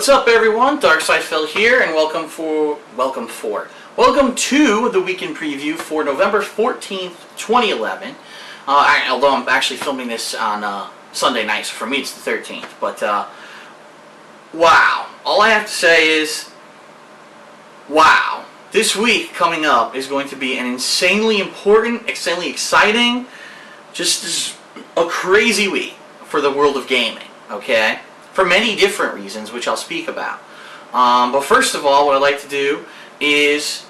What's up, everyone? DarkSidePhil here, and welcome to the weekend preview for November 14th, 2011. Although I'm actually filming this on Sunday night, so for me it's the 13th. But wow! All I have to say is, wow! This week coming up is going to be an insanely important, insanely exciting, just a crazy week for the world of gaming. Okay. For many different reasons, which I'll speak about. But first of all, what I'd like to do is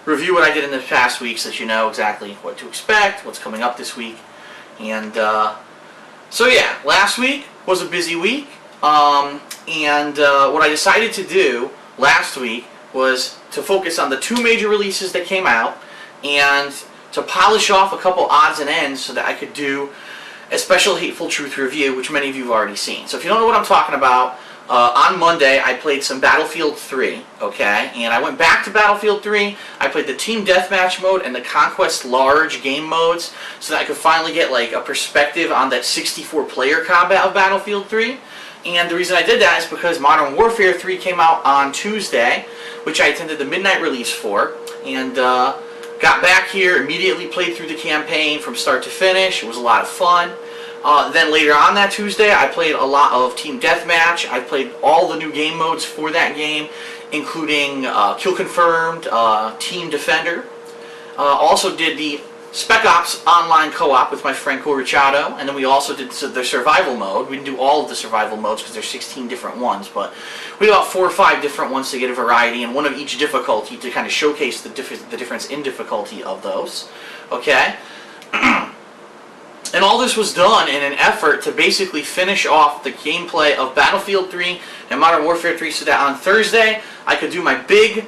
review what I did in the past week so that you know exactly what to expect, what's coming up this week. And so yeah, last week was a busy week. What I decided to do last week was to focus on the two major releases that came out and to polish off a couple odds and ends so that I could do a special Hateful Truth review, which many of you have already seen. So if you don't know what I'm talking about, on Monday I played some Battlefield 3, okay? And I went back to Battlefield 3, I played the Team Deathmatch mode and the Conquest Large game modes so that I could finally get like a perspective on that 64-player combat of Battlefield 3. And the reason I did that is because Modern Warfare 3 came out on Tuesday, which I attended the midnight release for, and got back here, immediately played through the campaign from start to finish. It was a lot of fun. Then later on that Tuesday, I played a lot of Team Deathmatch. I played all the new game modes for that game, including Kill Confirmed, Team Defender. Also did the Spec Ops online co-op with my friend Corrichado, and then we also did the survival mode. We didn't do all of the survival modes because there's 16 different ones, but we had about 4 or 5 different ones to get a variety, and one of each difficulty to kind of showcase the difference in difficulty of those. Okay? And all this was done in an effort to basically finish off the gameplay of Battlefield 3 and Modern Warfare 3 so that on Thursday I could do my big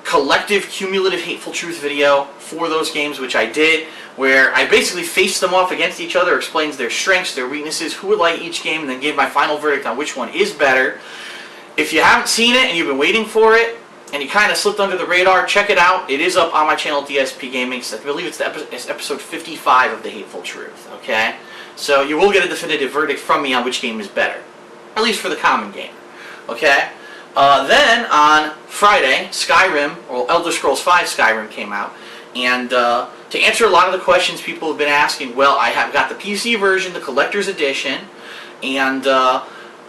collective cumulative Hateful Truth video for those games, which I did, where I basically faced them off against each other, explains their strengths, their weaknesses, who would like each game, and then gave my final verdict on which one is better. If you haven't seen it and you've been waiting for it, and you kind of slipped under the radar, check it out. It is up on my channel, DSPGaming. So I believe it's episode 55 of the Hateful Truth, okay? So you will get a definitive verdict from me on which game is better, at least for the common gamer, okay? Then on Friday, Skyrim, or Elder Scrolls V Skyrim came out, and to answer a lot of the questions people have been asking, well, I have got the PC version, the Collector's Edition, and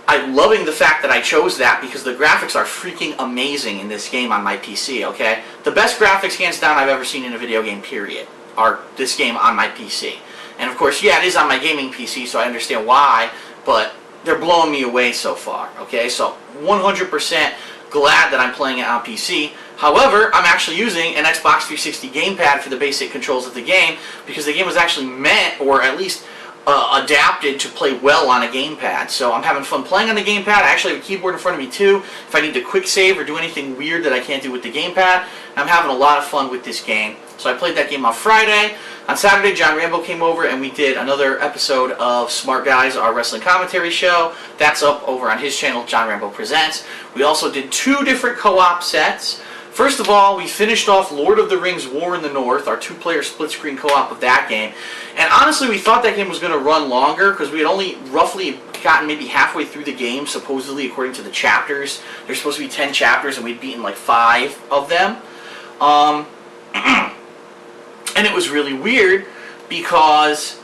I'm loving the fact that I chose that because the graphics are freaking amazing in this game on my PC, okay? The best graphics, hands down, I've ever seen in a video game, period, are this game on my PC. And of course, yeah, it is on my gaming PC, so I understand why, but they're blowing me away so far, okay? So 100% glad that I'm playing it on PC. However, I'm actually using an Xbox 360 gamepad for the basic controls of the game because the game was actually meant, or at least adapted to play well on a gamepad. So I'm having fun playing on the gamepad. I actually have a keyboard in front of me too if I need to quick save or do anything weird that I can't do with the gamepad. I'm having a lot of fun with this game. So I played that game on Friday. On Saturday, John Rambo came over and we did another episode of Smart Guys, our wrestling commentary show. That's up over on his channel, John Rambo Presents. We also did 2 different co-op sets. First of all, we finished off Lord of the Rings War in the North, our 2-player split-screen co-op of that game. And honestly, we thought that game was going to run longer because we had only roughly gotten maybe halfway through the game, supposedly, according to the chapters. There's supposed to be 10 chapters, and we'd beaten like 5 of them. And it was really weird because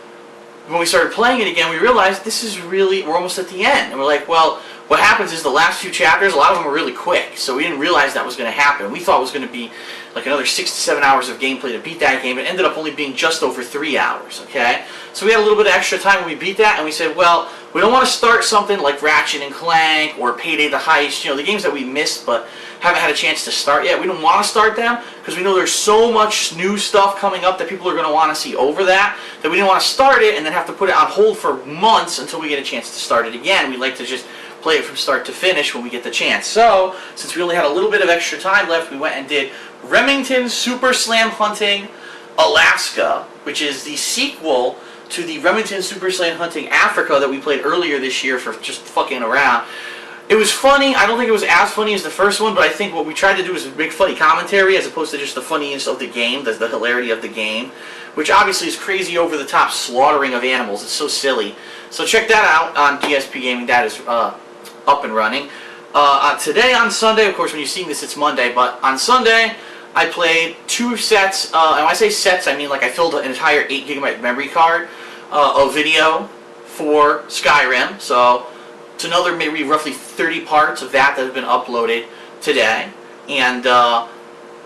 when we started playing it again, we realized this is really, we're almost at the end. And we're like, well, what happens is the last few chapters, a lot of them are really quick, so we didn't realize that was going to happen. We thought it was going to be like another 6 to 7 hours of gameplay to beat that game. It ended up only being just over 3 hours, okay? So we had a little bit of extra time when we beat that, and we said, well, we don't want to start something like Ratchet and Clank or Payday the Heist, you know, the games that we missed but haven't had a chance to start yet. We don't want to start them because we know there's so much new stuff coming up that people are going to want to see over that we didn't want to start it and then have to put it on hold for months until we get a chance to start it again. We like to just play it from start to finish when we get the chance. So, since we only had a little bit of extra time left, we went and did Remington Super Slam Hunting Alaska, which is the sequel to the Remington Super Slam Hunting Africa that we played earlier this year for just fucking around. It was funny. I don't think it was as funny as the first one, but I think what we tried to do was make funny commentary as opposed to just the funniness of the game, the hilarity of the game, which obviously is crazy over-the-top slaughtering of animals. It's so silly. So check that out on DSPGaming. That is up and running. Today on Sunday, of course, when you're seeing this, it's Monday, but on Sunday, I played 2 sets, and when I say sets, I mean like I filled an entire 8 gigabyte memory card of video for Skyrim, so it's another maybe roughly 30 parts of that have been uploaded today, and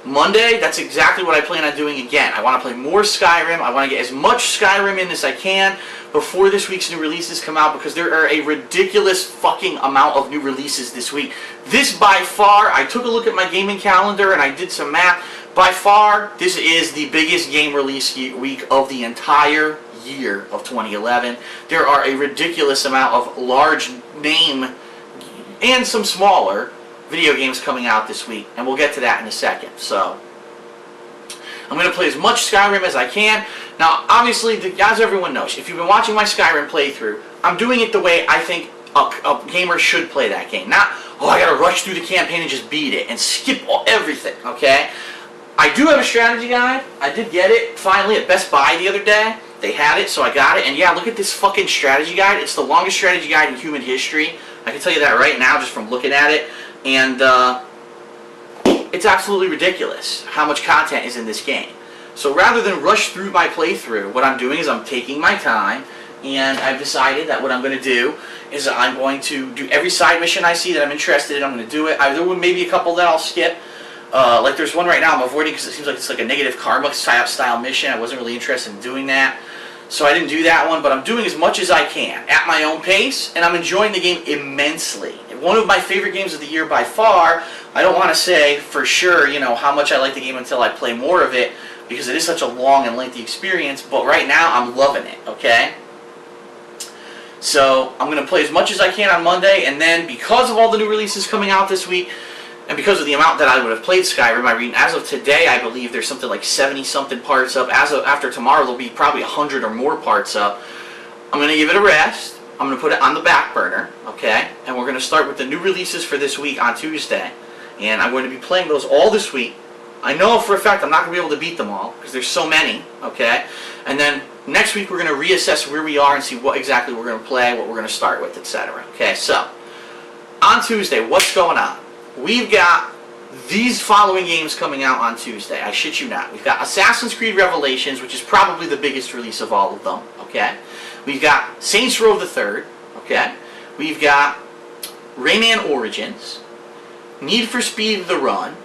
Monday, that's exactly what I plan on doing again. I want to play more Skyrim. I want to get as much Skyrim in as I can before this week's new releases come out, because there are a ridiculous fucking amount of new releases this week. This by far, I took a look at my gaming calendar and I did some math. By far, this is the biggest game release week of the entire year of 2011. There are a ridiculous amount of large name and some smaller video games coming out this week, and we'll get to that in a second. So I'm going to play as much Skyrim as I can. Now, obviously, as everyone knows, if you've been watching my Skyrim playthrough, I'm doing it the way I think a gamer should play that game. Not, oh, I got to rush through the campaign and just beat it and skip everything, okay? I do have a strategy guide. I did get it finally at Best Buy the other day. They had it, so I got it. And yeah, look at this fucking strategy guide. It's the longest strategy guide in human history. I can tell you that right now just from looking at it. And it's absolutely ridiculous how much content is in this game. So rather than rush through my playthrough, what I'm doing is I'm taking my time, and I've decided that what I'm going to do is I'm going to do every side mission I see that I'm interested in. I'm going to do it. There will maybe a couple that I'll skip. Like there's one right now I'm avoiding because it seems like it's like a negative karma style mission. I wasn't really interested in doing that, so I didn't do that one. But I'm doing as much as I can at my own pace, and I'm enjoying the game immensely. One of my favorite games of the year by far. I don't want to say for sure, you know, how much I like the game until I play more of it, because it is such a long and lengthy experience, but right now I'm loving it, okay? So I'm going to play as much as I can on Monday, and then because of all the new releases coming out this week, and because of the amount that I would have played Skyrim, as of today, I believe there's something like 70-something parts up. After tomorrow, there'll be probably 100 or more parts up. I'm going to give it a rest. I'm going to put it on the back burner, okay? And we're going to start with the new releases for this week on Tuesday. And I'm going to be playing those all this week. I know for a fact I'm not going to be able to beat them all, because there's so many, okay? And then next week we're going to reassess where we are and see what exactly we're going to play, what we're going to start with, etc. Okay, so on Tuesday, what's going on? We've got these following games coming out on Tuesday. I shit you not. We've got Assassin's Creed Revelations, which is probably the biggest release of all of them, okay? We've got Saints Row the Third, okay? We've got Rayman Origins, Need for Speed The Run,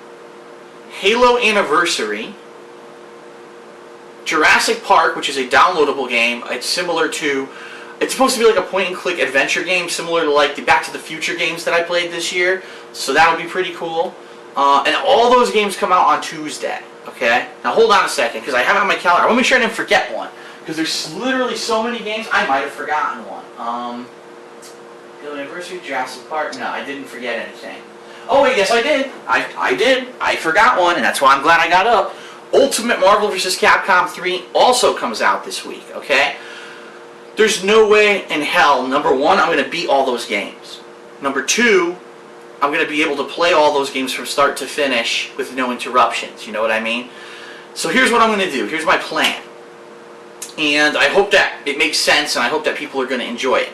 Halo Anniversary, Jurassic Park, which is a downloadable game. It's similar to, it's supposed to be like a point-and-click adventure game, similar to like the Back to the Future games that I played this year. So that would be pretty cool. And all those games come out on Tuesday, okay? Now hold on a second, because I have it on my calendar. I want to make sure I didn't forget one, because there's literally so many games, I might have forgotten one. Halo Anniversary, Jurassic Park, no, I didn't forget anything. Oh wait, yes I did. I did. I forgot one, and that's why I'm glad I got up. Ultimate Marvel vs. Capcom 3 also comes out this week, okay? There's no way in hell, number one, I'm going to beat all those games. Number two, I'm going to be able to play all those games from start to finish with no interruptions, you know what I mean? So here's what I'm going to do. Here's my plan. And I hope that it makes sense, and I hope that people are going to enjoy it.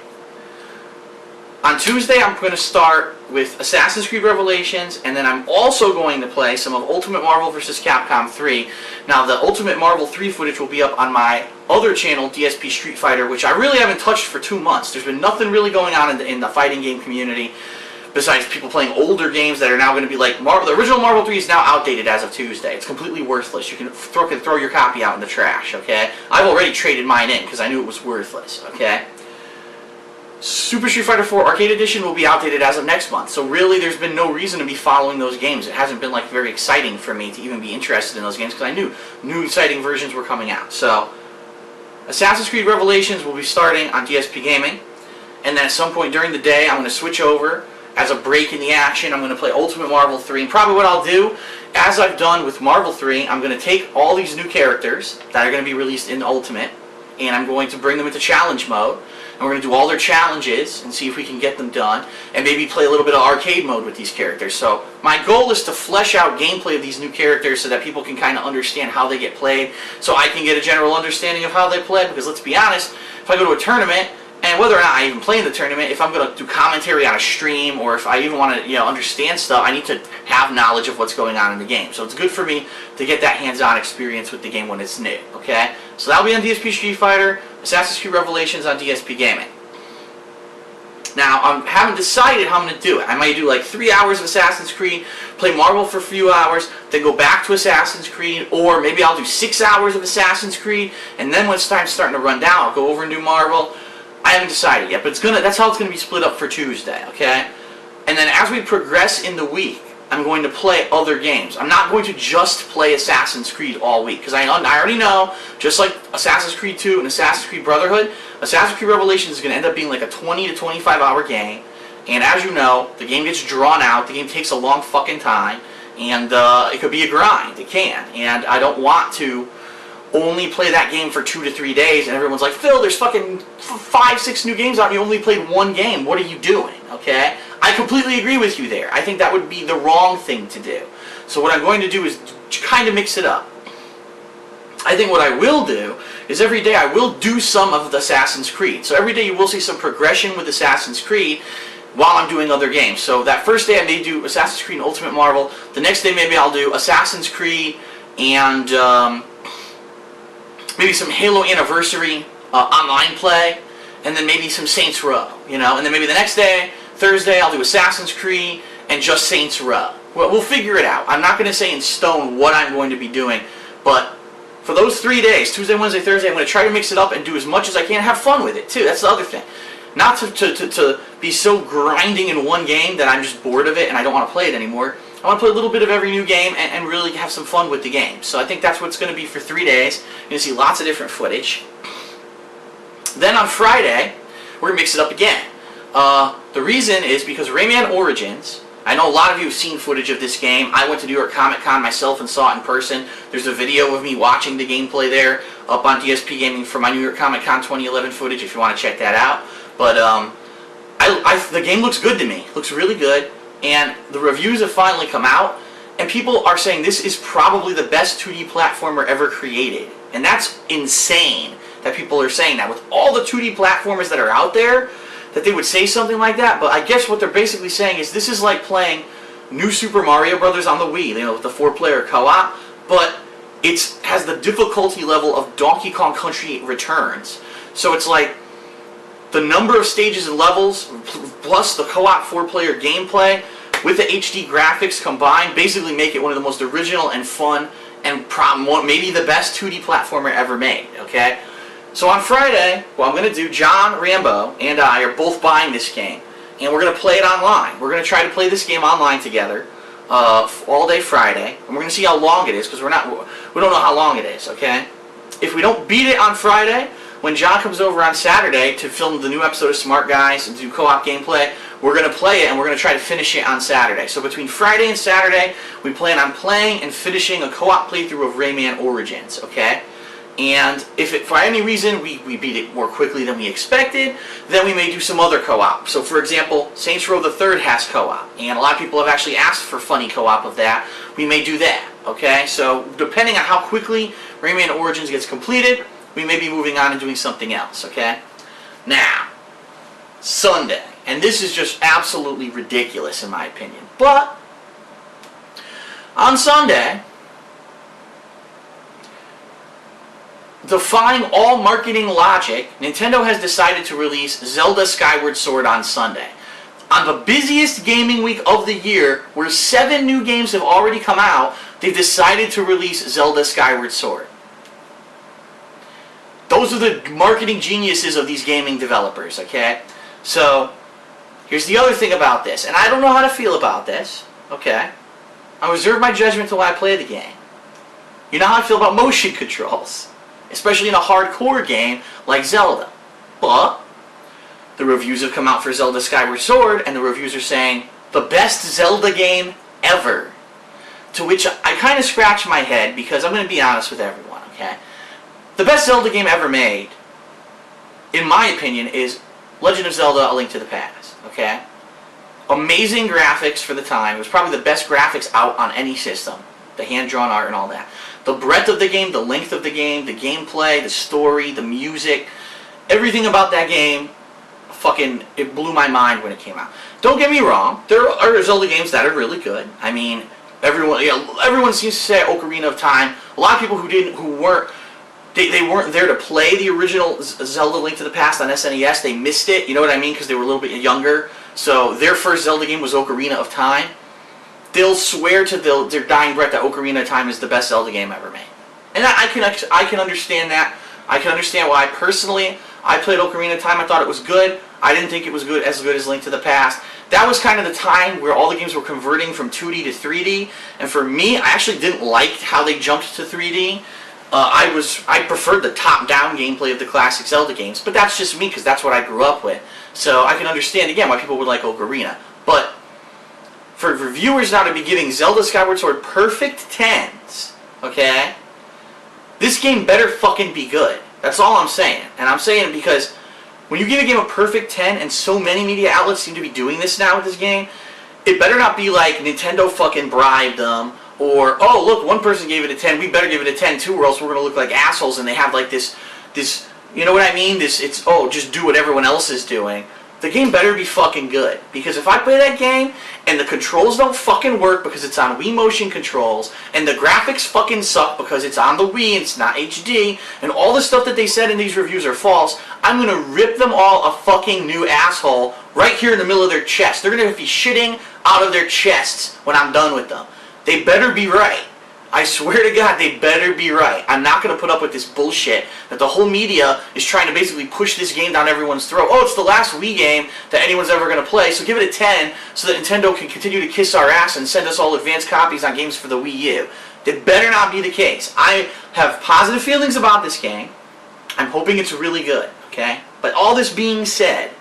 On Tuesday, I'm going to start with Assassin's Creed Revelations, and then I'm also going to play some of Ultimate Marvel vs. Capcom 3. Now, the Ultimate Marvel 3 footage will be up on my other channel, DSP Street Fighter, which I really haven't touched for 2 months. There's been nothing really going on in the fighting game community, besides people playing older games that are now going to be like, the original Marvel 3 is now outdated as of Tuesday. It's completely worthless. You can throw your copy out in the trash, okay? I've already traded mine in because I knew it was worthless, okay? Super Street Fighter 4 Arcade Edition will be outdated as of next month, so really there's been no reason to be following those games. It hasn't been like very exciting for me to even be interested in those games because I knew new exciting versions were coming out. So Assassin's Creed Revelations will be starting on DSPGaming, and then at some point during the day I'm going to switch over as a break in the action. I'm going to play Ultimate Marvel 3, and probably what I'll do, as I've done with Marvel 3, I'm going to take all these new characters that are going to be released in Ultimate, and I'm going to bring them into challenge mode, and we're going to do all their challenges and see if we can get them done, and maybe play a little bit of arcade mode with these characters. So my goal is to flesh out gameplay of these new characters so that people can kind of understand how they get played, so I can get a general understanding of how they play, because let's be honest, if I go to a tournament And whether or not I even play in the tournament, if I'm going to do commentary on a stream, or if I even want to, understand stuff, I need to have knowledge of what's going on in the game. So it's good for me to get that hands-on experience with the game when it's new, okay? So that'll be on DSP Street Fighter, Assassin's Creed Revelations on DSP Gaming. Now, I haven't decided how I'm going to do it. I might do like 3 hours of Assassin's Creed, play Marvel for a few hours, then go back to Assassin's Creed, or maybe I'll do 6 hours of Assassin's Creed, and then when time's starting to run down, I'll go over and do Marvel. I haven't decided yet, but that's how it's going to be split up for Tuesday, okay? And then as we progress in the week, I'm going to play other games. I'm not going to just play Assassin's Creed all week, because I already know, just like Assassin's Creed 2 and Assassin's Creed Brotherhood, Assassin's Creed Revelations is going to end up being like a 20 to 25 hour game, and as you know, the game gets drawn out, the game takes a long fucking time, and it could be a grind, it can, and I don't want to only play that game for 2 to 3 days, and everyone's like, Phil, there's fucking 5, 6 new games out, and you only played one game. What are you doing? Okay? I completely agree with you there. I think that would be the wrong thing to do. So what I'm going to do is kind of mix it up. I think what I will do is every day I will do some of the Assassin's Creed. So every day you will see some progression with Assassin's Creed while I'm doing other games. So that first day I may do Assassin's Creed and Ultimate Marvel. The next day maybe I'll do Assassin's Creed and maybe some Halo Anniversary online play, and then maybe some Saints Row, and then maybe the next day, Thursday, I'll do Assassin's Creed and just Saints Row. Well, we'll figure it out. I'm not going to say in stone what I'm going to be doing, but for those 3 days, Tuesday, Wednesday, Thursday, I'm going to try to mix it up and do as much as I can, have fun with it too. That's the other thing. Not to be so grinding in one game that I'm just bored of it and I don't want to play it anymore. I want to play a little bit of every new game and really have some fun with the game. So I think that's what it's going to be for 3 days. You're going to see lots of different footage. Then on Friday, we're going to mix it up again. The reason is because Rayman Origins, I know a lot of you have seen footage of this game. I went to New York Comic Con myself and saw it in person. There's a video of me watching the gameplay there up on DSP Gaming for my New York Comic Con 2011 footage if you want to check that out. But the game looks good to me. Looks really good. And the reviews have finally come out, and people are saying this is probably the best 2D platformer ever created. And that's insane that people are saying that. With all the 2D platformers that are out there, that they would say something like that. But I guess what they're basically saying is this is like playing New Super Mario Brothers on the Wii, with the 4-player co-op, but it has the difficulty level of Donkey Kong Country Returns. So it's like the number of stages and levels, plus the co-op 4-player gameplay, with the HD graphics combined, basically make it one of the most original and fun, and maybe the best 2D platformer ever made, okay? So on Friday, what I'm going to do, John Rambo and I are both buying this game, and we're going to play it online. We're going to try to play this game online together, all day Friday, and we're going to see how long it is, because we don't know how long it is, okay? If we don't beat it on Friday, when John comes over on Saturday to film the new episode of Smart Guys and do co-op gameplay, we're going to play it and we're going to try to finish it on Saturday. So between Friday and Saturday, we plan on playing and finishing a co-op playthrough of Rayman Origins, okay? And if for any reason we beat it more quickly than we expected, then we may do some other co-op. So for example, Saints Row the Third has co-op, and a lot of people have actually asked for funny co-op of that. We may do that, okay? So depending on how quickly Rayman Origins gets completed, we may be moving on and doing something else, okay? Now, Sunday. And this is just absolutely ridiculous in my opinion. But, on Sunday, defying all marketing logic, Nintendo has decided to release Zelda Skyward Sword on Sunday. On the busiest gaming week of the year, where 7 new games have already come out, they've decided to release Zelda Skyward Sword. Those are the marketing geniuses of these gaming developers, okay? So, here's the other thing about this, and I don't know how to feel about this, okay? I reserve my judgment till I play the game. You know how I feel about motion controls, especially in a hardcore game like Zelda. But, the reviews have come out for Zelda Skyward Sword, and the reviews are saying, the best Zelda game ever. To which I kind of scratch my head, because I'm going to be honest with everyone, okay? The best Zelda game ever made, in my opinion, is Legend of Zelda: A Link to the Past, okay? Amazing graphics for the time. It was probably the best graphics out on any system. The hand-drawn art and all that. The breadth of the game, the length of the game, the gameplay, the story, the music, everything about that game it blew my mind when it came out. Don't get me wrong, there are Zelda games that are really good. I mean, everyone seems to say Ocarina of Time. A lot of people who weren't there to play the original Zelda Link to the Past on SNES. They missed it, you know what I mean, because they were a little bit younger. So their first Zelda game was Ocarina of Time. They'll swear to their dying breath that Ocarina of Time is the best Zelda game ever made. And I can understand that. I can understand why. Personally, I played Ocarina of Time. I thought it was good. I didn't think it was as good as Link to the Past. That was kind of the time where all the games were converting from 2D to 3D. And for me, I actually didn't like how they jumped to 3D. I preferred the top-down gameplay of the classic Zelda games, but that's just me because that's what I grew up with. So I can understand, again, why people would like Ocarina. But for reviewers now to be giving Zelda Skyward Sword perfect 10s, okay, this game better fucking be good. That's all I'm saying. And I'm saying it because when you give a game a perfect 10, and so many media outlets seem to be doing this now with this game, it better not be like Nintendo fucking bribed them, or, oh, look, one person gave it a 10, we better give it a 10 too, or else we're going to look like assholes, and they have like this, you know what I mean? Just do what everyone else is doing. The game better be fucking good. Because if I play that game, and the controls don't fucking work because it's on Wii motion controls, and the graphics fucking suck because it's on the Wii and it's not HD, and all the stuff that they said in these reviews are false, I'm going to rip them all a fucking new asshole right here in the middle of their chest. They're going to be shitting out of their chests when I'm done with them. They better be right. I swear to God, they better be right. I'm not going to put up with this bullshit that the whole media is trying to basically push this game down everyone's throat. Oh, it's the last Wii game that anyone's ever going to play, so give it a 10 so that Nintendo can continue to kiss our ass and send us all advanced copies on games for the Wii U. That better not be the case. I have positive feelings about this game. I'm hoping it's really good, okay? But all this being said,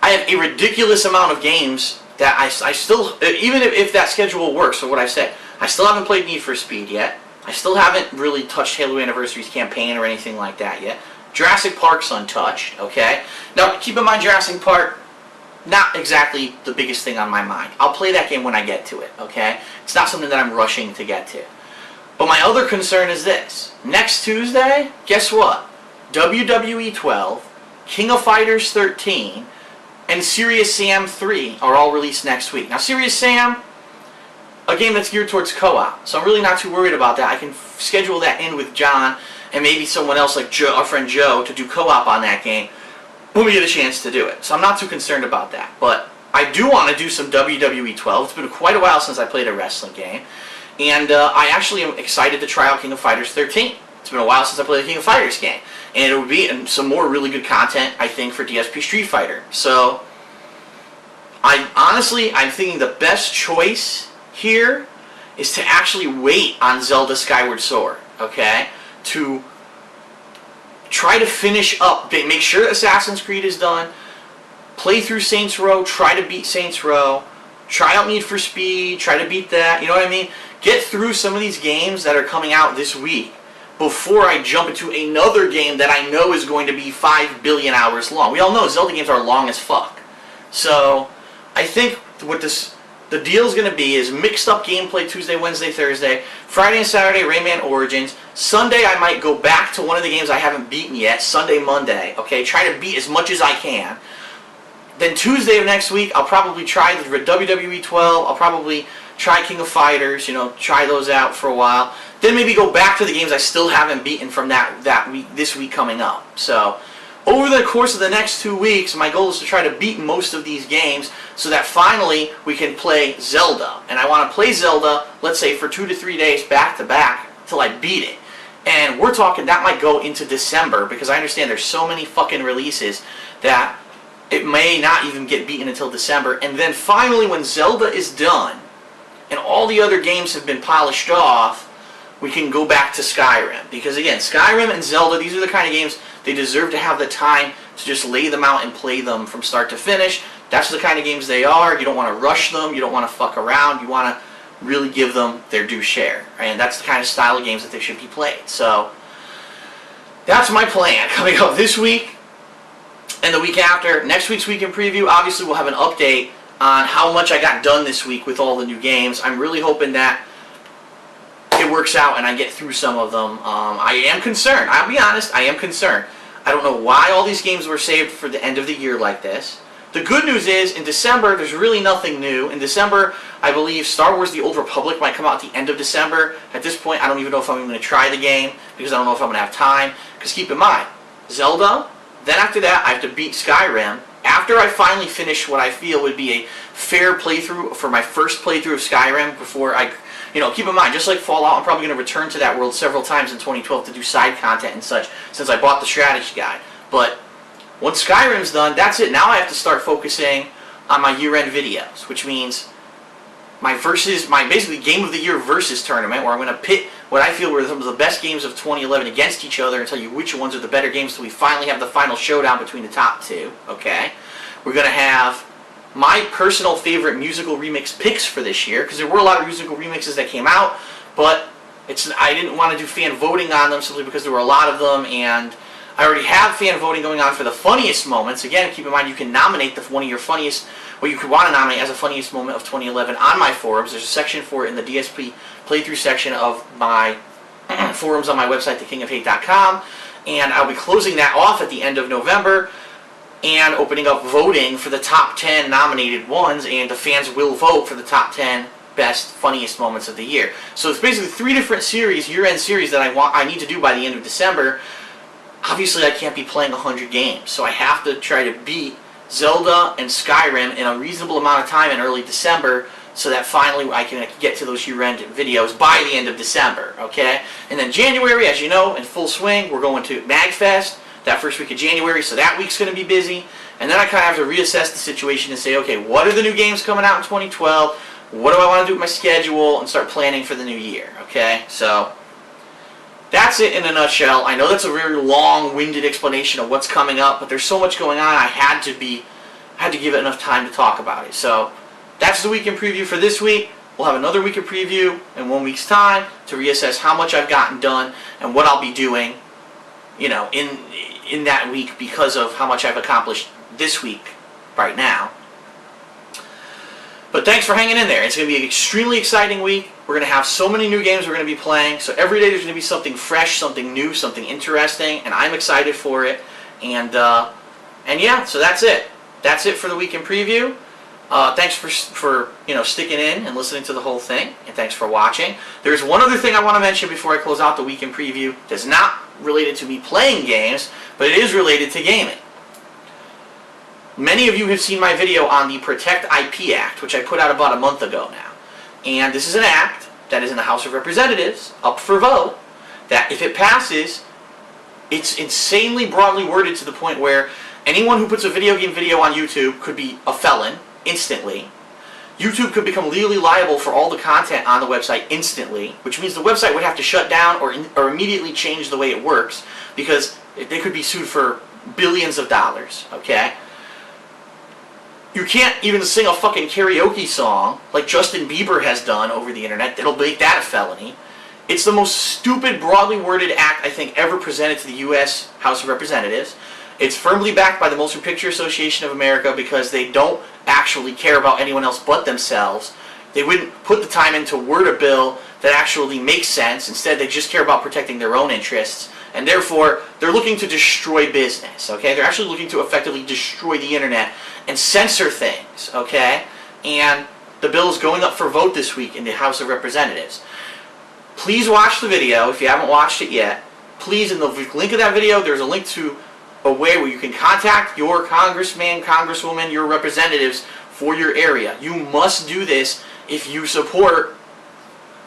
I have a ridiculous amount of games that I still, even if that schedule works, so what I say, I still haven't played Need for Speed yet. I still haven't really touched Halo Anniversary's campaign or anything like that yet. Jurassic Park's untouched, okay? Now, keep in mind, Jurassic Park, not exactly the biggest thing on my mind. I'll play that game when I get to it, okay? It's not something that I'm rushing to get to. But my other concern is this. Next Tuesday, guess what? WWE 12, King of Fighters 13, and Serious Sam 3 are all released next week. Now, Serious Sam, a game that's geared towards co-op, so I'm really not too worried about that. I can schedule that in with John and maybe someone else like Joe, our friend Joe, to do co-op on that game when we get a chance to do it. So I'm not too concerned about that. But I do want to do some WWE 12. It's been quite a while since I played a wrestling game. And I actually am excited to try out King of Fighters 13. It's been a while since I played a King of Fighters game. And it would be some more really good content, I think, for DSP Street Fighter. So, I'm thinking the best choice here is to actually wait on Zelda Skyward Sword, okay? To try to finish up, make sure Assassin's Creed is done, play through Saints Row, try to beat Saints Row, try out Need for Speed, try to beat that, you know what I mean? Get through some of these games that are coming out this week before I jump into another game that I know is going to be 5 billion hours long. We all know Zelda games are long as fuck. So, I think what the deal is going to be is mixed up gameplay Tuesday, Wednesday, Thursday, Friday and Saturday, Rayman Origins. Sunday, I might go back to one of the games I haven't beaten yet, Sunday, Monday, okay? Try to beat as much as I can. Then Tuesday of next week, I'll probably try the WWE 12, I'll probably try King of Fighters, you know, try those out for a while. Then maybe go back to the games I still haven't beaten from that week, this week coming up. So, over the course of the next 2 weeks, my goal is to try to beat most of these games so that finally we can play Zelda. And I want to play Zelda, let's say, for 2 to 3 days back to back till I beat it. And we're talking that might go into December because I understand there's so many fucking releases that it may not even get beaten until December. And then finally when Zelda is done and all the other games have been polished off, we can go back to Skyrim. Because again, Skyrim and Zelda, these are the kind of games they deserve to have the time to just lay them out and play them from start to finish. That's the kind of games they are. You don't want to rush them. You don't want to fuck around. You want to really give them their due share. And that's the kind of style of games that they should be played. So, that's my plan coming up this week and the week after. Next week's Week in Preview, obviously we'll have an update on how much I got done this week with all the new games. I'm really hoping that it works out and I get through some of them. I am concerned. I'll be honest, I am concerned. I don't know why all these games were saved for the end of the year like this. The good news is, in December, there's really nothing new. In December, I believe Star Wars The Old Republic might come out at the end of December. At this point, I don't even know if I'm going to try the game, because I don't know if I'm going to have time. Because keep in mind, Zelda, then after that, I have to beat Skyrim. After I finally finish what I feel would be a fair playthrough for my first playthrough of Skyrim, before I, keep in mind, just like Fallout, I'm probably going to return to that world several times in 2012 to do side content and such, since I bought the strategy guide. But once Skyrim's done, that's it. Now I have to start focusing on my year-end videos, which means my basically Game of the Year versus tournament, where I'm going to pit what I feel were some of the best games of 2011 against each other and tell you which ones are the better games, so we finally have the final showdown between the top two, okay? We're going to have my personal favorite musical remix picks for this year, because there were a lot of musical remixes that came out, but I didn't want to do fan voting on them simply because there were a lot of them, and I already have fan voting going on for the funniest moments. Again, keep in mind you can nominate one of your funniest, what you could want to nominate as a funniest moment of 2011 on my forums. There's a section for it in the DSP playthrough section of my forums on my website, thekingofhate.com, and I'll be closing that off at the end of November and opening up voting for the top 10 nominated ones, and the fans will vote for the top 10 best, funniest moments of the year. So it's basically 3 different series, year-end series, that I need to do by the end of December. Obviously, I can't be playing 100 games, so I have to try to beat Zelda and Skyrim in a reasonable amount of time in early December, so that finally I can get to those year-end videos by the end of December, okay? And then January, as you know, in full swing, we're going to MagFest, that first week of January, so that week's going to be busy. And then I kind of have to reassess the situation and say, okay, what are the new games coming out in 2012? What do I want to do with my schedule? And start planning for the new year, okay? So that's it in a nutshell. I know that's a very long-winded explanation of what's coming up, but there's so much going on, I had to give it enough time to talk about it. So that's the weekend preview for this week. We'll have another week of preview in 1 week's time to reassess how much I've gotten done and what I'll be doing, in that week because of how much I've accomplished this week right now. But thanks for hanging in there. It's going to be an extremely exciting week. We're going to have so many new games we're going to be playing. So every day there's going to be something fresh, something new, something interesting, and I'm excited for it. And yeah, so that's it. That's it for the weekend preview. Thanks for sticking in and listening to the whole thing, and thanks for watching. There's one other thing I want to mention before I close out the weekend preview that's not related to me playing games, but it is related to gaming. Many of you have seen my video on the Protect IP Act, which I put out about a month ago now. And this is an act that is in the House of Representatives, up for vote, that if it passes, it's insanely broadly worded to the point where anyone who puts a video game video on YouTube could be a felon instantly. YouTube could become legally liable for all the content on the website instantly, which means the website would have to shut down or immediately change the way it works, because they could be sued for billions of dollars, okay? You can't even sing a fucking karaoke song like Justin Bieber has done over the internet. That'll make that a felony. It's the most stupid, broadly worded act I think ever presented to the U.S. House of Representatives. It's firmly backed by the Motion Picture Association of America because they don't actually care about anyone else but themselves. They wouldn't put the time in to word a bill that actually makes sense. Instead, they just care about protecting their own interests. And therefore, they're looking to destroy business, okay? They're actually looking to effectively destroy the internet and censor things, okay? And the bill is going up for vote this week in the House of Representatives. Please watch the video if you haven't watched it yet. Please, in the link of that video, there's a link to a way where you can contact your congressman, congresswoman, your representatives for your area. You must do this if you support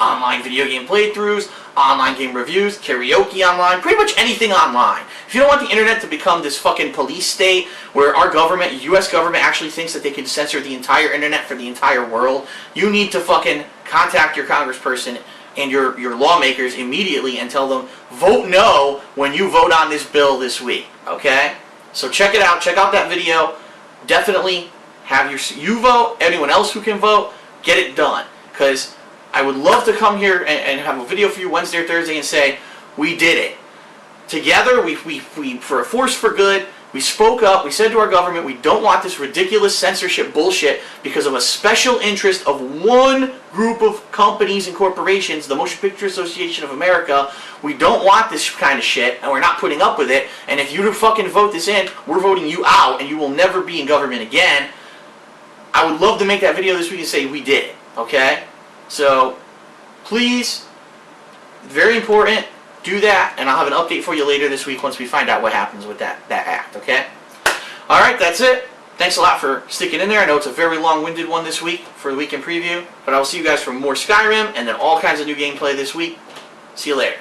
online video game playthroughs, online game reviews, karaoke online, pretty much anything online. If you don't want the internet to become this fucking police state where our government, U.S. government, actually thinks that they can censor the entire internet for the entire world, you need to fucking contact your congressperson and your lawmakers immediately and tell them, vote no when you vote on this bill this week, okay? So check it out. Check out that video. Definitely have you vote, anyone else who can vote, get it done. Because I would love to come here and have a video for you Wednesday or Thursday and say, we did it. together, we for a force for good, we spoke up, we said to our government, we don't want this ridiculous censorship bullshit because of a special interest of one group of companies and corporations, the Motion Picture Association of America. We don't want this kind of shit, and we're not putting up with it, and if you fucking vote this in, we're voting you out, and you will never be in government again. I would love to make that video this week and say we did it, okay? So, please, very important, do that, and I'll have an update for you later this week once we find out what happens with that act, okay? Alright, that's it. Thanks a lot for sticking in there. I know it's a very long-winded one this week for the weekend preview, but I will see you guys for more Skyrim and then all kinds of new gameplay this week. See you later.